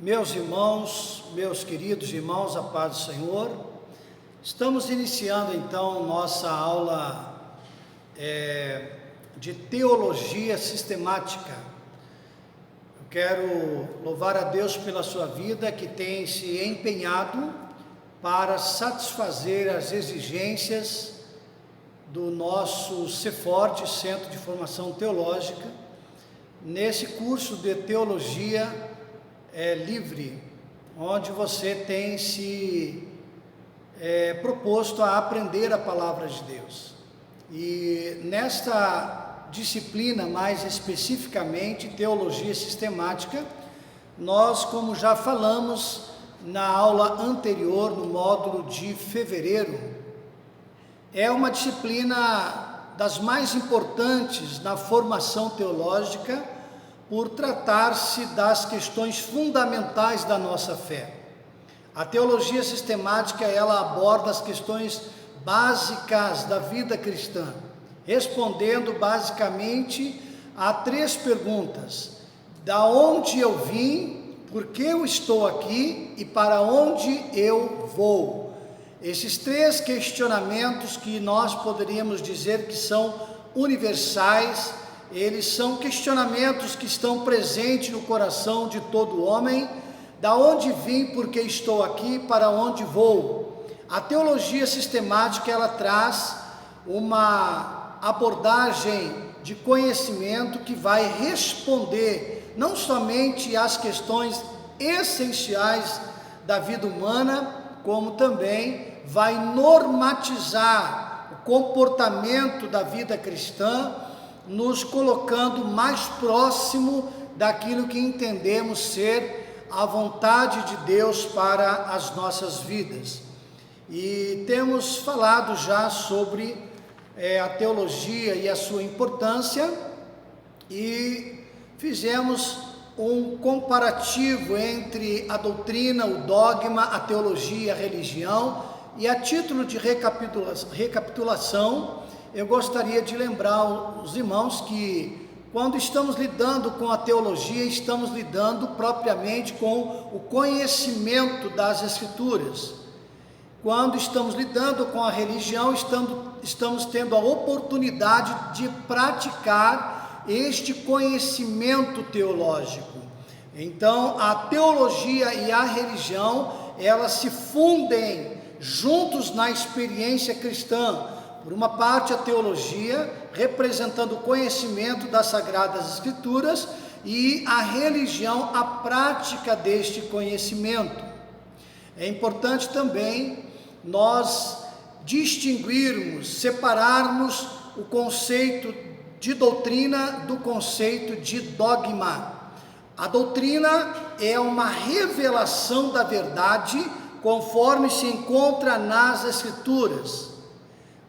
Meus irmãos, meus queridos irmãos, a paz do Senhor, estamos iniciando então nossa aula de teologia sistemática. Eu quero louvar a Deus pela sua vida que tem se empenhado para satisfazer as exigências do nosso CEFORTE, Centro de Formação Teológica, nesse curso de teologia livre, onde você tem se proposto a aprender a palavra de Deus. E nesta disciplina, mais especificamente, teologia sistemática, nós, como já falamos na aula anterior, no módulo de fevereiro, é uma disciplina das mais importantes na formação teológica, por tratar-se das questões fundamentais da nossa fé. A teologia sistemática, ela aborda as questões básicas da vida cristã, respondendo basicamente a três perguntas: da onde eu vim, por que eu estou aqui e para onde eu vou? Esses três questionamentos que nós poderíamos dizer que são universais, eles são questionamentos que estão presentes no coração de todo homem. Da onde vim, porque estou aqui, para onde vou? A teologia sistemática, ela traz uma abordagem de conhecimento que vai responder não somente às questões essenciais da vida humana, como também vai normatizar o comportamento da vida cristã, nos colocando mais próximo daquilo que entendemos ser a vontade de Deus para as nossas vidas. E temos falado já sobre a teologia e a sua importância, e fizemos um comparativo entre a doutrina, o dogma, a teologia e a religião. E a título de recapitulação, eu gostaria de lembrar os irmãos que quando estamos lidando com a teologia, estamos lidando propriamente com o conhecimento das Escrituras. Quando estamos lidando com a religião, estamos tendo a oportunidade de praticar este conhecimento teológico. Então, a teologia e a religião, elas se fundem juntos na experiência cristã. Por uma parte, a teologia, representando o conhecimento das Sagradas Escrituras, e a religião, a prática deste conhecimento. É importante também nós distinguirmos, separarmos o conceito de doutrina do conceito de dogma. A doutrina é uma revelação da verdade conforme se encontra nas Escrituras.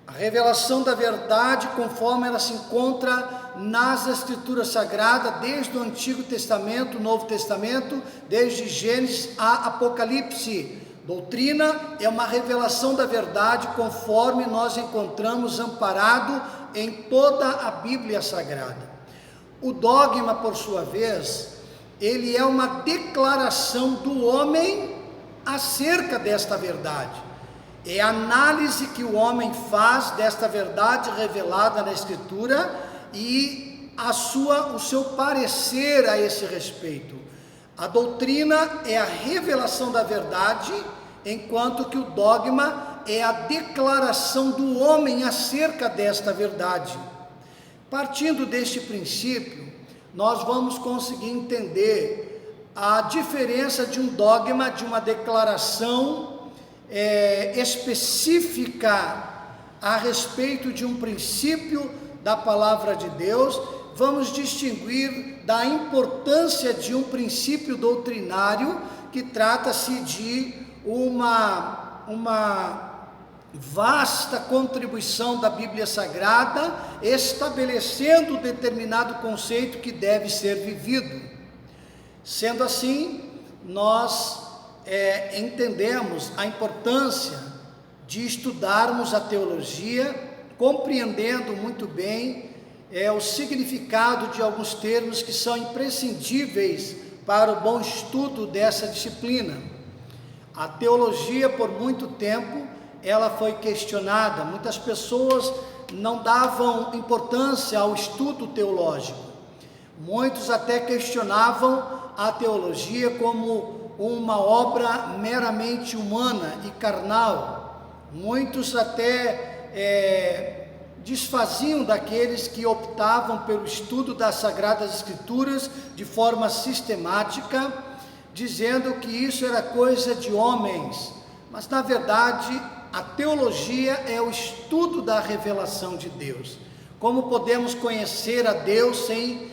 A revelação da verdade conforme ela se encontra nas Escrituras Sagradas, desde o Antigo Testamento, o Novo Testamento, desde Gênesis a Apocalipse. Doutrina é uma revelação da verdade conforme nós encontramos amparado em toda a Bíblia Sagrada. O dogma, por sua vez, ele é uma declaração do homem acerca desta verdade. É a análise que o homem faz desta verdade revelada na Escritura e o seu parecer a esse respeito. A doutrina é a revelação da verdade, enquanto que o dogma é a declaração do homem acerca desta verdade. Partindo deste princípio, nós vamos conseguir entender a diferença de um dogma, de uma declaração específica a respeito de um princípio da palavra de Deus. Vamos distinguir da importância de um princípio doutrinário, que trata-se de uma vasta contribuição da Bíblia Sagrada, estabelecendo determinado conceito que deve ser vivido. Sendo assim, nós entendemos a importância de estudarmos a teologia, compreendendo muito bem o significado de alguns termos que são imprescindíveis para o bom estudo dessa disciplina. A teologia, por muito tempo, ela foi questionada. Muitas pessoas não davam importância ao estudo teológico. Muitos até questionavam a teologia como uma obra meramente humana e carnal. Muitos até desfaziam daqueles que optavam pelo estudo das Sagradas Escrituras de forma sistemática, dizendo que isso era coisa de homens. Mas, na verdade, a teologia é o estudo da revelação de Deus. Como podemos conhecer a Deus sem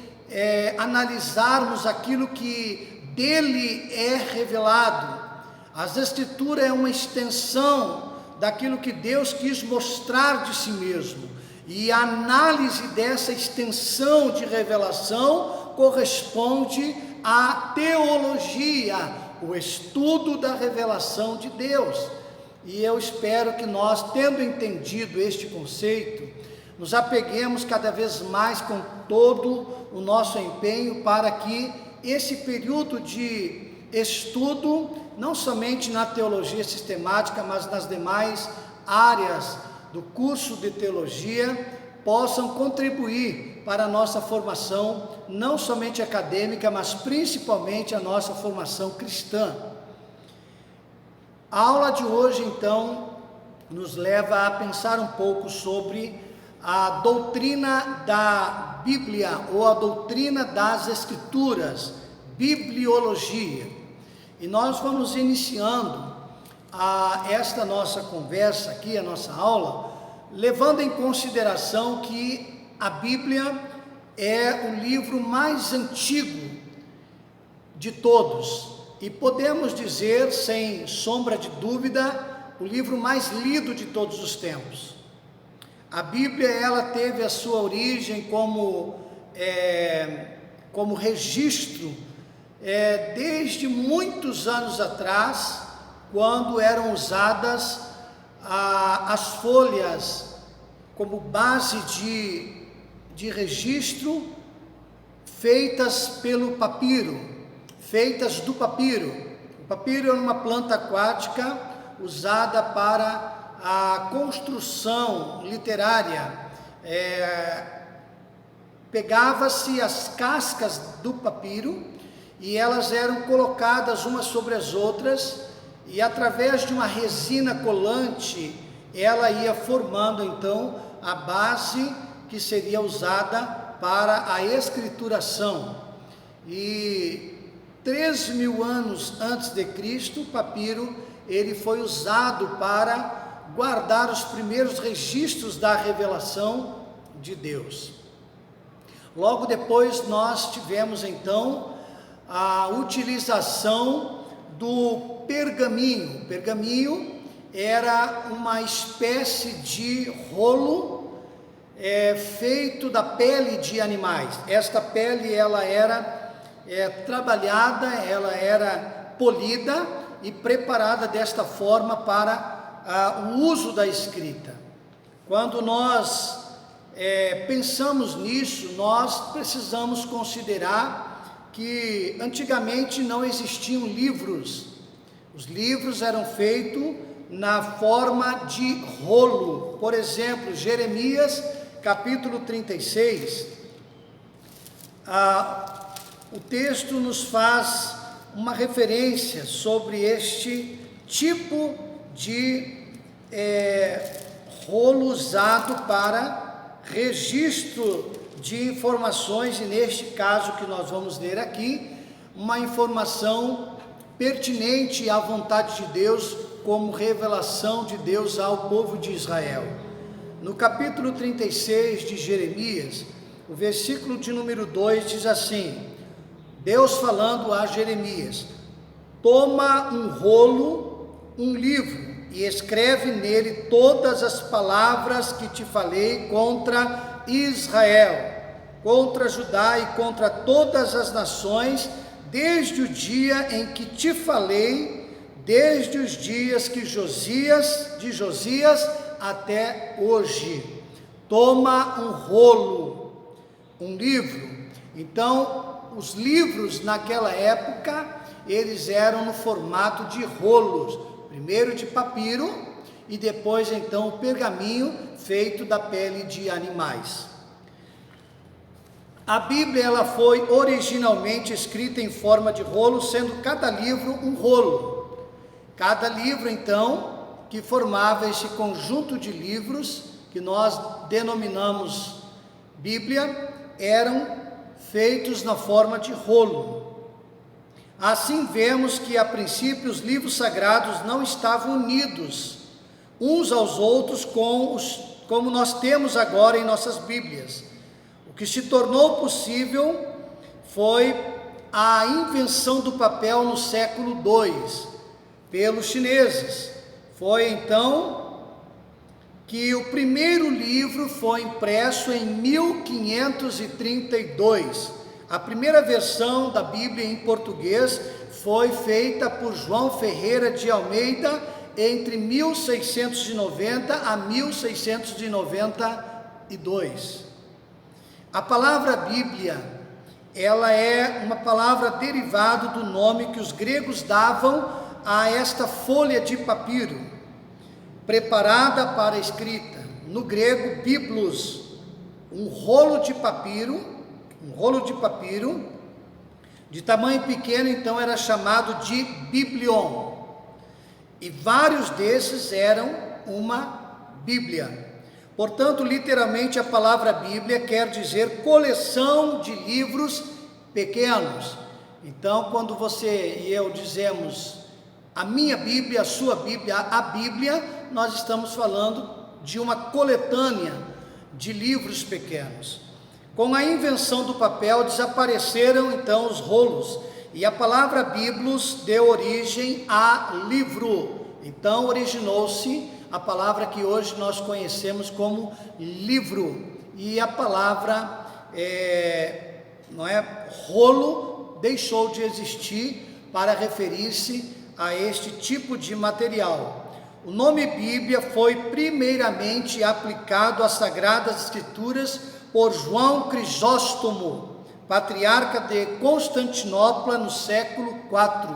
analisarmos aquilo que dele é revelado? As Escrituras é uma extensão daquilo que Deus quis mostrar de si mesmo. E a análise dessa extensão de revelação corresponde à teologia, o estudo da revelação de Deus. E eu espero que nós, tendo entendido este conceito, nos apeguemos cada vez mais com todo o nosso empenho para que esse período de estudo, não somente na teologia sistemática, mas nas demais áreas do curso de teologia, possam contribuir para a nossa formação, não somente acadêmica, mas principalmente a nossa formação cristã. A aula de hoje, então, nos leva a pensar um pouco sobre a doutrina da Bíblia, ou a doutrina das Escrituras, bibliologia. E nós vamos iniciando esta nossa conversa aqui, a nossa aula, levando em consideração que a Bíblia é o livro mais antigo de todos, e podemos dizer, sem sombra de dúvida, o livro mais lido de todos os tempos. A Bíblia, ela teve a sua origem como registro desde muitos anos atrás, quando eram usadas as folhas como base de registro, feitas do papiro. O papiro é uma planta aquática usada para a construção literária. Pegava-se as cascas do papiro e elas eram colocadas umas sobre as outras, e através de uma resina colante, ela ia formando então a base que seria usada para a escrituração. E 3.000 anos antes de Cristo, o papiro ele foi usado para guardar os primeiros registros da revelação de Deus. Logo depois nós tivemos então a utilização do pergaminho. O pergaminho era uma espécie de rolo feito da pele de animais. Esta pele ela era trabalhada, ela era polida e preparada desta forma para o uso da escrita. Quando nós pensamos nisso, nós precisamos considerar que antigamente não existiam livros. Os livros eram feitos na forma de rolo. Por exemplo, Jeremias capítulo 36, o texto nos faz uma referência sobre este tipo de rolo usado para registro de informações, e neste caso que nós vamos ler aqui, uma informação pertinente à vontade de Deus, como revelação de Deus ao povo de Israel. No capítulo 36 de Jeremias, o versículo de número 2 diz assim: Deus falando a Jeremias: toma um rolo, um livro, e escreve nele todas as palavras que te falei contra Israel, contra Judá e contra todas as nações, desde o dia em que te falei, desde os dias de Josias até hoje. Toma um rolo, um livro. Então, os livros naquela época, eles eram no formato de rolos, primeiro de papiro e depois então o pergaminho feito da pele de animais. A Bíblia ela foi originalmente escrita em forma de rolo, sendo cada livro um rolo. Cada livro então, que formava esse conjunto de livros, que nós denominamos Bíblia, eram feitos na forma de rolo. Assim vemos que a princípio os livros sagrados não estavam unidos uns aos outros como nós temos agora em nossas Bíblias. O que se tornou possível foi a invenção do papel no século II, pelos chineses. Foi então que o primeiro livro foi impresso em 1532. A primeira versão da Bíblia em português foi feita por João Ferreira de Almeida entre 1690 a 1692. A palavra Bíblia, ela é uma palavra derivada do nome que os gregos davam a esta folha de papiro, preparada para a escrita. No grego, biblos, um rolo de papiro de tamanho pequeno, então era chamado de biblion. E vários desses eram uma Bíblia. Portanto, literalmente a palavra Bíblia quer dizer coleção de livros pequenos. Então, quando você e eu dizemos a minha Bíblia, a sua Bíblia, a Bíblia, nós estamos falando de uma coletânea de livros pequenos. Com a invenção do papel, desapareceram então os rolos, e a palavra biblos deu origem a livro. Então originou-se a palavra que hoje nós conhecemos como livro, e a palavra rolo deixou de existir para referir-se a este tipo de material. O nome Bíblia foi primeiramente aplicado às Sagradas Escrituras por João Crisóstomo, patriarca de Constantinopla no século IV.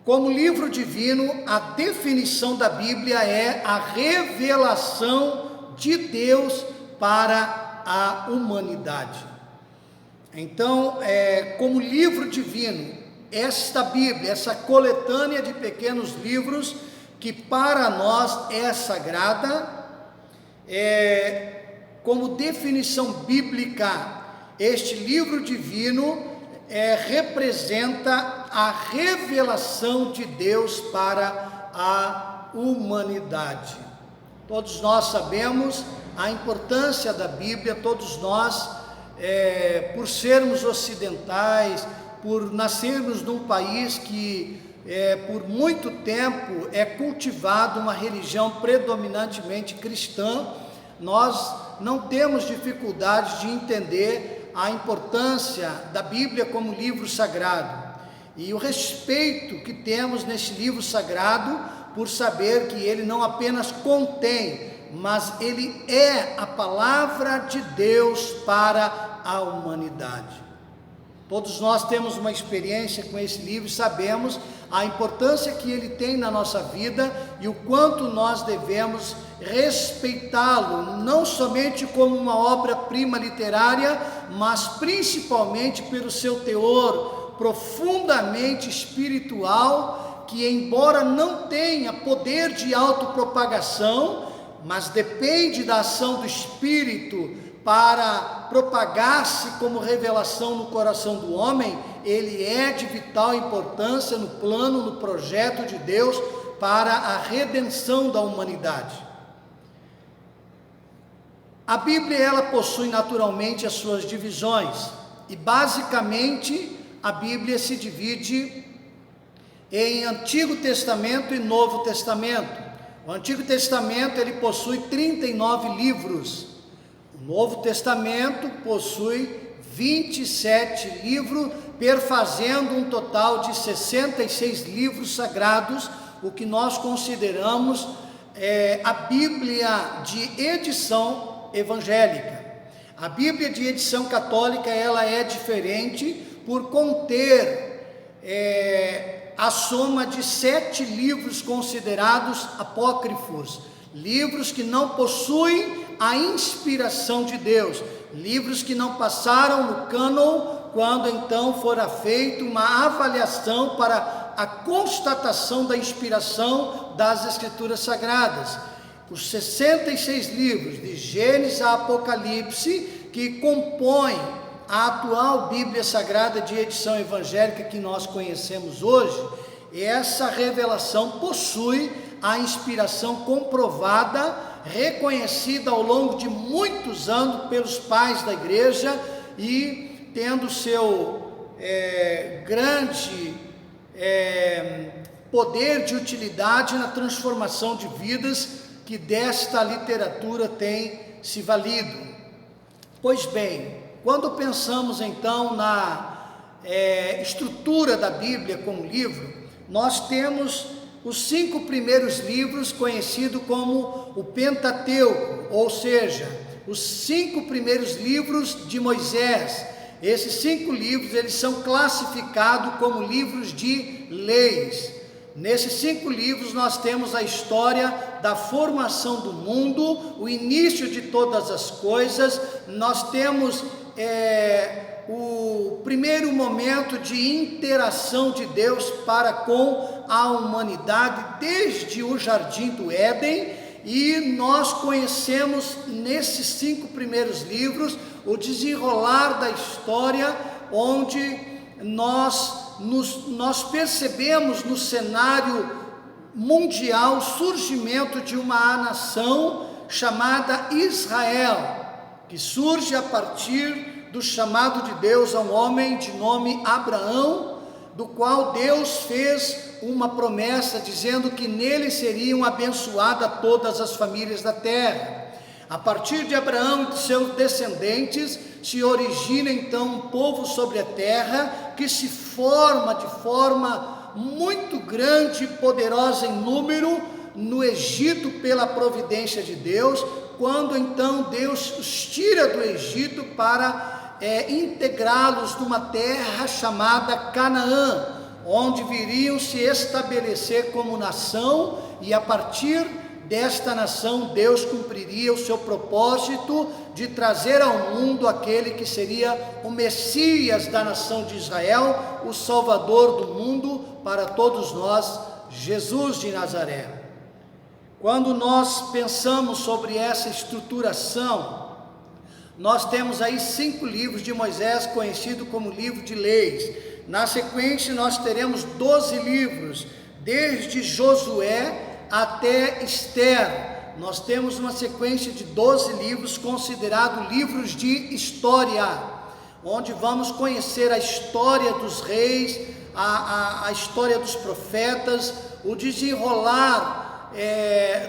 Como livro divino, a definição da Bíblia é a revelação de Deus para a humanidade. Então, como livro divino, esta Bíblia, essa coletânea de pequenos livros, que para nós é sagrada, como definição bíblica, este livro divino representa a revelação de Deus para a humanidade. Todos nós sabemos a importância da Bíblia, todos nós, por sermos ocidentais, por nascermos num país que por muito tempo é cultivado uma religião predominantemente cristã, nós não temos dificuldade de entender a importância da Bíblia como livro sagrado e o respeito que temos nesse livro sagrado por saber que ele não apenas contém, mas ele é a palavra de Deus para a humanidade. Todos nós temos uma experiência com esse livro e sabemos a importância que ele tem na nossa vida e o quanto nós devemos respeitá-lo, não somente como uma obra-prima literária, mas principalmente pelo seu teor profundamente espiritual, que embora não tenha poder de autopropagação, mas depende da ação do Espírito para propagar-se como revelação no coração do homem, ele é de vital importância no plano, no projeto de Deus para a redenção da humanidade. A Bíblia, ela possui naturalmente as suas divisões, e basicamente a Bíblia se divide em Antigo Testamento e Novo Testamento. O Antigo Testamento, ele possui 39 livros. O Novo Testamento possui 27 livros, perfazendo um total de 66 livros sagrados, o que nós consideramos a Bíblia de edição evangélica. A Bíblia de edição católica, ela é diferente por conter a soma de 7 livros considerados apócrifos, livros que não possuem a inspiração de Deus, livros que não passaram no cânon, quando então fora feita uma avaliação para a constatação da inspiração das Escrituras Sagradas. Os 66 livros, de Gênesis a Apocalipse, que compõem a atual Bíblia Sagrada de edição evangélica que nós conhecemos hoje, essa revelação possui a inspiração comprovada, reconhecida ao longo de muitos anos pelos pais da igreja e tendo seu grande poder de utilidade na transformação de vidas que desta literatura tem se valido. Pois bem, quando pensamos então na estrutura da Bíblia como livro, nós temos os 5 primeiros livros conhecidos como o Pentateuco, ou seja, os 5 primeiros livros de Moisés. Esses 5 livros, eles são classificados como livros de leis. Nesses 5 livros nós temos a história da formação do mundo, o início de todas as coisas, nós temos o primeiro momento de interação de Deus para com a humanidade desde o Jardim do Éden, e nós conhecemos nesses 5 primeiros livros o desenrolar da história, onde nós percebemos no cenário mundial o surgimento de uma nação chamada Israel, que surge a partir do chamado de Deus a um homem de nome Abraão, do qual Deus fez uma promessa dizendo que nele seriam abençoadas todas as famílias da terra. A partir de Abraão e de seus descendentes se origina então um povo sobre a terra que se forma de forma muito grande e poderosa em número no Egito pela providência de Deus, quando então Deus os tira do Egito para integrá-los numa terra chamada Canaã, onde viriam se estabelecer como nação, e a partir desta nação Deus cumpriria o seu propósito de trazer ao mundo aquele que seria o Messias da nação de Israel, o Salvador do mundo para todos nós, Jesus de Nazaré. Quando nós pensamos sobre essa estruturação, nós temos aí 5 livros de Moisés, conhecido como livro de leis. Na sequência nós teremos 12 livros, desde Josué até Esther. Nós temos uma sequência de 12 livros considerados livros de história, onde vamos conhecer a história dos reis, a história dos profetas, o desenrolar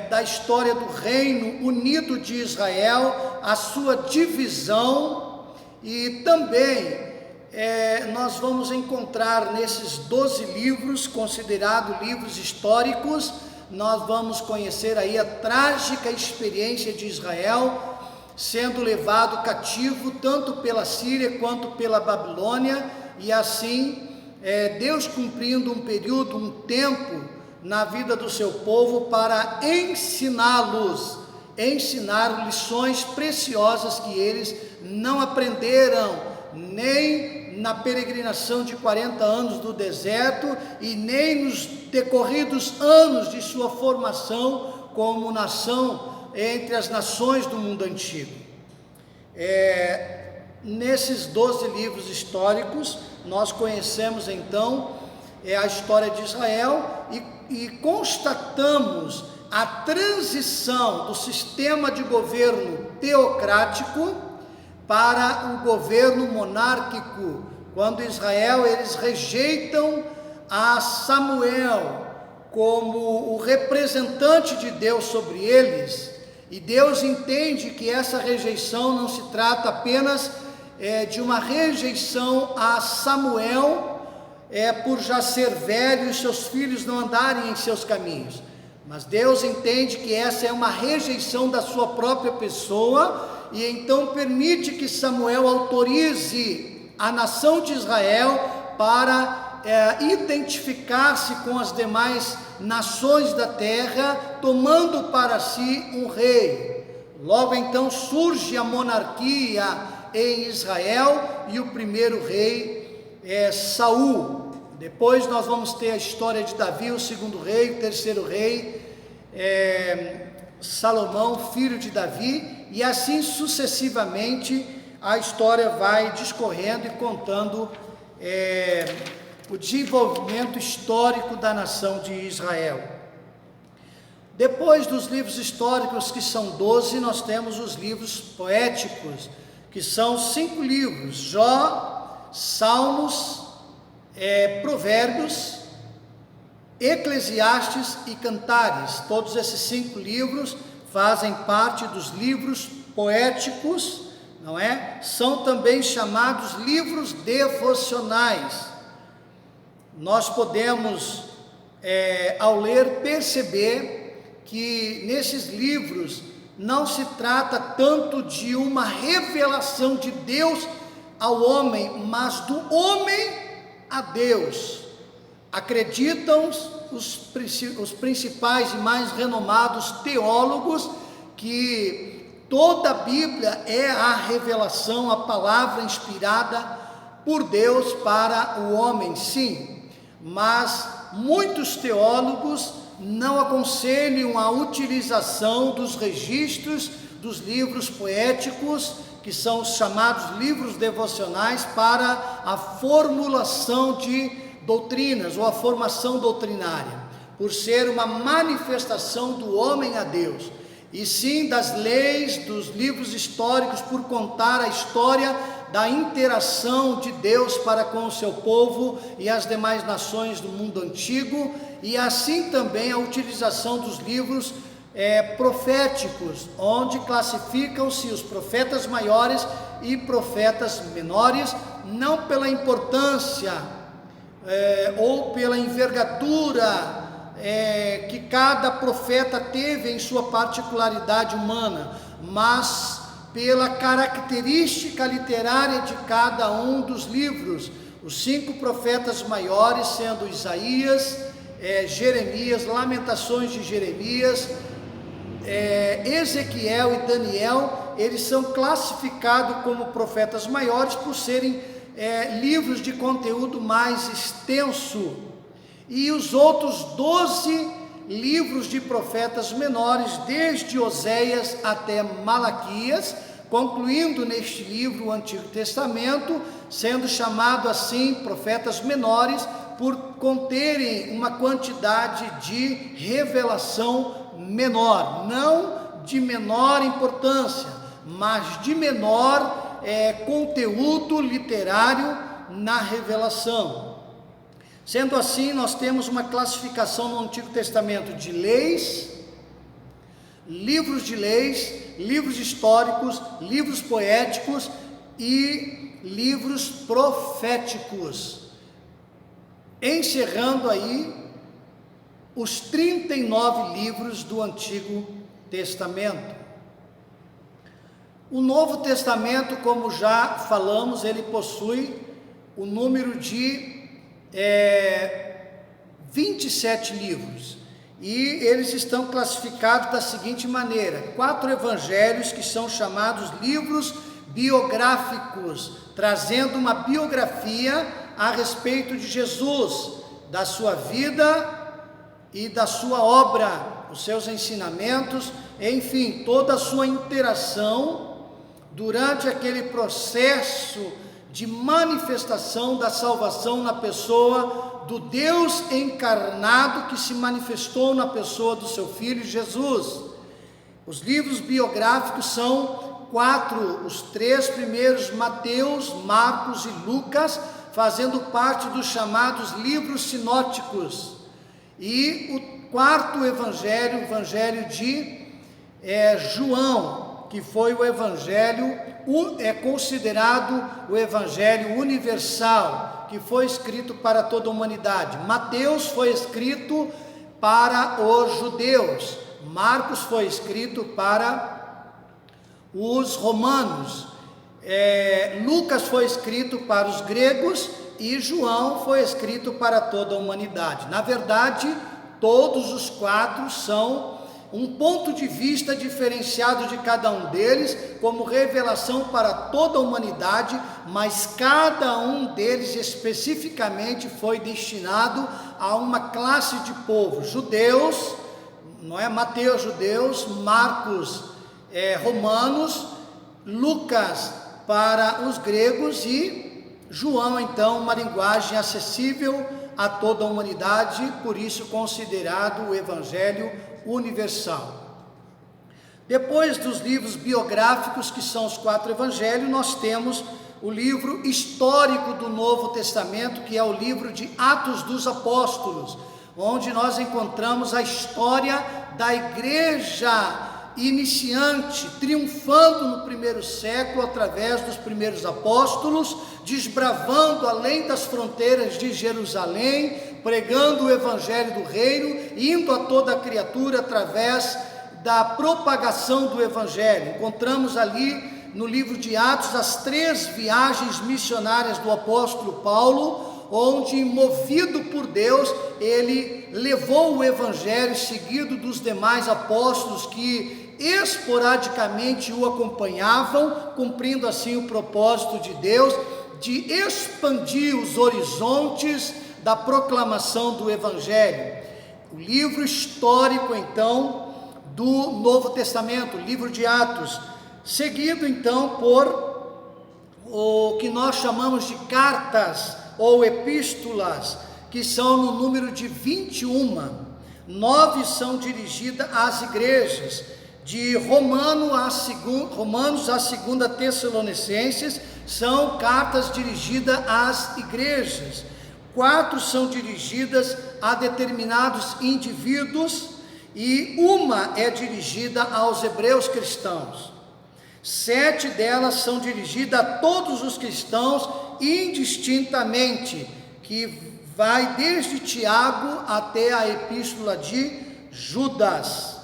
da história do reino unido de Israel, a sua divisão, e também nós vamos encontrar nesses 12 livros, considerados livros históricos, nós vamos conhecer aí a trágica experiência de Israel sendo levado cativo tanto pela Síria quanto pela Babilônia, e assim Deus cumprindo um período, um tempo na vida do seu povo para ensinar lições preciosas que eles não aprenderam nem na peregrinação de 40 anos do deserto e nem nos decorridos anos de sua formação como nação entre as nações do mundo antigo. Nesses 12 livros históricos nós conhecemos então a história de Israel e constatamos a transição do sistema de governo teocrático para o governo monárquico, quando Israel eles rejeitam a Samuel como o representante de Deus sobre eles, e Deus entende que essa rejeição não se trata apenas de uma rejeição a Samuel, por já ser velho e seus filhos não andarem em seus caminhos, mas Deus entende que essa é uma rejeição da sua própria pessoa, e então permite que Samuel autorize a nação de Israel para identificar-se com as demais nações da terra, tomando para si um rei. Logo então surge a monarquia em Israel, e o primeiro rei é Saul. Depois nós vamos ter a história de Davi, o segundo rei. O terceiro rei é Salomão, filho de Davi, e assim sucessivamente a história vai discorrendo e contando o desenvolvimento histórico da nação de Israel. Depois dos livros históricos, que são 12, nós temos os livros poéticos, que são 5 livros: Jó, Salmos, Provérbios, Eclesiastes e Cantares. Todos esses 5 livros fazem parte dos livros poéticos, não é? São também chamados livros devocionais. Nós podemos, ao ler, perceber que nesses livros não se trata tanto de uma revelação de Deus ao homem, mas do homem a Deus. Acreditam os principais e mais renomados teólogos que toda a Bíblia é a revelação, a palavra inspirada por Deus para o homem, sim. Mas muitos teólogos não aconselham a utilização dos registros dos livros poéticos, que são os chamados livros devocionais, para a formulação de doutrinas ou a formação doutrinária, por ser uma manifestação do homem a Deus, e sim das leis dos livros históricos, por contar a história da interação de Deus para com o seu povo e as demais nações do mundo antigo, e assim também a utilização dos livros proféticos, onde classificam-se os profetas maiores e profetas menores, não pela importância ou pela envergadura que cada profeta teve em sua particularidade humana, mas pela característica literária de cada um dos livros. Os 5 profetas maiores sendo Isaías, Jeremias, Lamentações de Jeremias, Ezequiel e Daniel. Eles são classificados como profetas maiores por serem livros de conteúdo mais extenso, e os outros 12 livros de profetas menores, desde Oséias até Malaquias, concluindo neste livro o Antigo Testamento, sendo chamado assim profetas menores, por conterem uma quantidade de revelação menor, não de menor importância, mas de menor conteúdo literário na revelação. Sendo assim, nós temos uma classificação no Antigo Testamento de leis, livros de leis, livros históricos, livros poéticos e livros proféticos, encerrando aí os 39 livros do Antigo Testamento. O Novo Testamento, como já falamos, ele possui o número de 27 livros, e eles estão classificados da seguinte maneira: 4 evangelhos, que são chamados livros biográficos, trazendo uma biografia a respeito de Jesus, da sua vida e da sua obra, os seus ensinamentos, enfim, toda a sua interação durante aquele processo de manifestação da salvação na pessoa do Deus encarnado, que se manifestou na pessoa do seu Filho Jesus. Os livros biográficos são 4, os 3 primeiros, Mateus, Marcos e Lucas, fazendo parte dos chamados livros sinóticos, e o 4º evangelho, o evangelho de João, que foi o evangelho, considerado o evangelho universal, que foi escrito para toda a humanidade. Mateus foi escrito para os judeus, Marcos foi escrito para os romanos. Lucas foi escrito para os gregos e João foi escrito para toda a humanidade. Na verdade, todos os 4 são um ponto de vista diferenciado de cada um deles, como revelação para toda a humanidade, mas cada um deles especificamente foi destinado a uma classe de povo: judeus, não é? Mateus, judeus; Marcos, romanos; Lucas para os gregos e João, então, uma linguagem acessível a toda a humanidade, por isso considerado o Evangelho universal. Depois dos livros biográficos, que são os 4 evangelhos, nós temos o livro histórico do Novo Testamento, que é o livro de Atos dos Apóstolos, onde nós encontramos a história da igreja iniciante, triunfando no primeiro século através dos primeiros apóstolos, desbravando além das fronteiras de Jerusalém, pregando o evangelho do reino, indo a toda a criatura através da propagação do evangelho. Encontramos ali no livro de Atos as 3 viagens missionárias do apóstolo Paulo, onde, movido por Deus, ele levou o evangelho seguido dos demais apóstolos que esporadicamente o acompanhavam, cumprindo assim o propósito de Deus de expandir os horizontes da proclamação do evangelho. O livro histórico, então, do Novo Testamento, o livro de Atos, seguido então por o que nós chamamos de cartas ou epístolas, que são no número de 21. 9 são dirigidas às igrejas, de Romanos a 2 Tessalonicenses, são cartas dirigidas às igrejas. 4 são dirigidas a determinados indivíduos e uma é dirigida aos hebreus cristãos. 7 delas são dirigidas a todos os cristãos indistintamente, que vai desde Tiago até a epístola de Judas.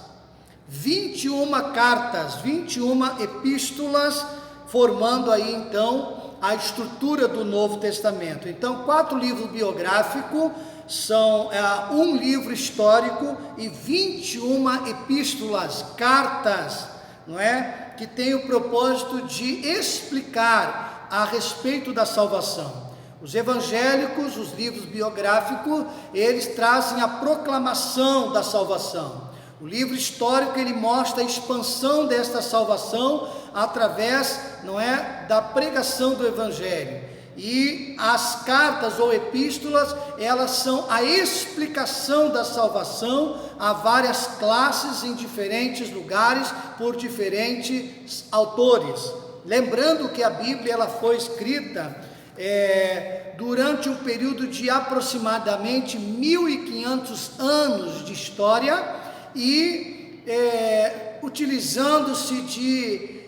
21 cartas, 21 epístolas, formando aí então a estrutura do Novo Testamento. Então, 4 livros biográficos, são um livro histórico e 21 epístolas, cartas, não é? Que tem o propósito de explicar a respeito da salvação. Os evangélicos, os livros biográficos, eles trazem a proclamação da salvação. O livro histórico, ele mostra a expansão desta salvação através, não é, da pregação do evangelho. E as cartas ou epístolas, elas são a explicação da salvação a várias classes em diferentes lugares por diferentes autores. Lembrando que a Bíblia ela foi escrita durante um período de aproximadamente 1500 anos de história e utilizando-se de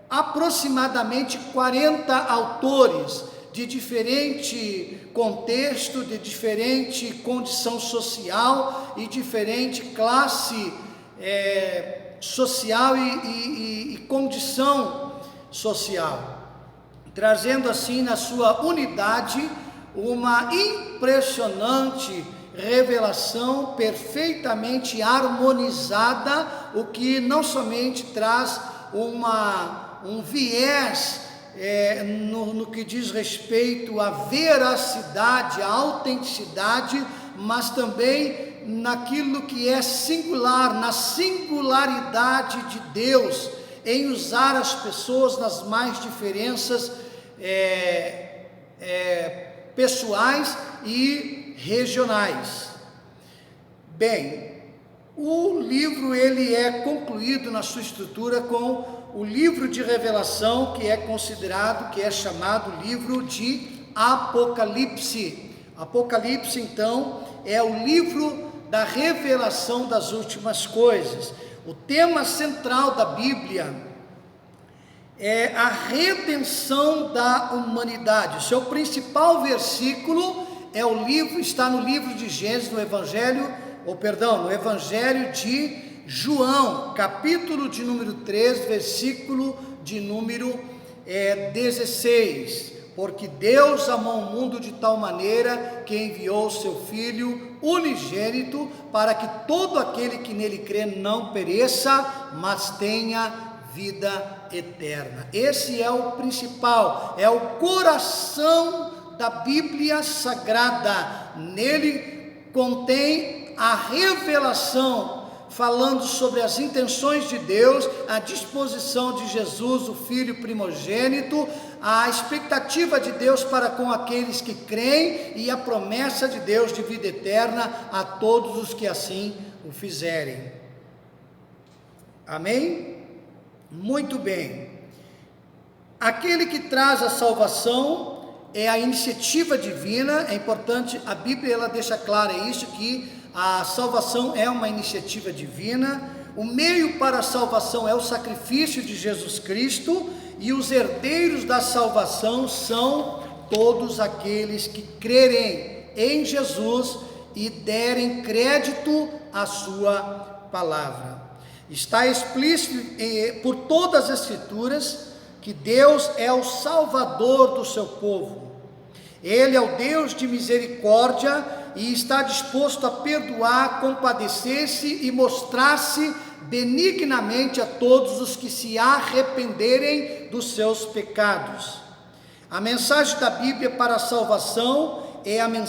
aproximadamente 40 autores de diferente contexto, de diferente condição social e diferente classe social e condição social, trazendo assim na sua unidade uma impressionante revelação perfeitamente harmonizada, o que não somente traz um viés no que diz respeito à veracidade, à autenticidade, mas também naquilo que é singular, na singularidade de Deus em usar as pessoas nas mais diferenças pessoais e regionais. Bem, o livro ele é concluído na sua estrutura com o livro de Revelação, que é considerado, que é chamado livro de Apocalipse. Apocalipse, então, é o livro da revelação das últimas coisas. O tema central da Bíblia é a redenção da humanidade. O seu principal versículo está no livro de Gênesis, no Evangelho de João, capítulo de número 3, versículo de número 16. Porque Deus amou o mundo de tal maneira que enviou o seu Filho unigênito, para que todo aquele que nele crê não pereça, mas tenha vida eterna. Esse é o principal, é o coração da Bíblia Sagrada. Nele contém a revelação, falando sobre as intenções de Deus, a disposição de Jesus, o Filho primogênito, a expectativa de Deus para com aqueles que creem e a promessa de Deus de vida eterna a todos os que assim o fizerem. Amém? Muito bem. Aquele que traz a salvação é a iniciativa divina. É importante, a Bíblia ela deixa claro isso, que a salvação é uma iniciativa divina. O meio para a salvação é o sacrifício de Jesus Cristo, e os herdeiros da salvação são todos aqueles que crerem em Jesus e derem crédito à sua palavra. Está explícito por todas as Escrituras que Deus é o Salvador do seu povo. Ele é o Deus de misericórdia e está disposto a perdoar, compadecer-se e mostrar-se benignamente a todos os que se arrependerem dos seus pecados. A mensagem da Bíblia para a salvação é a mensagem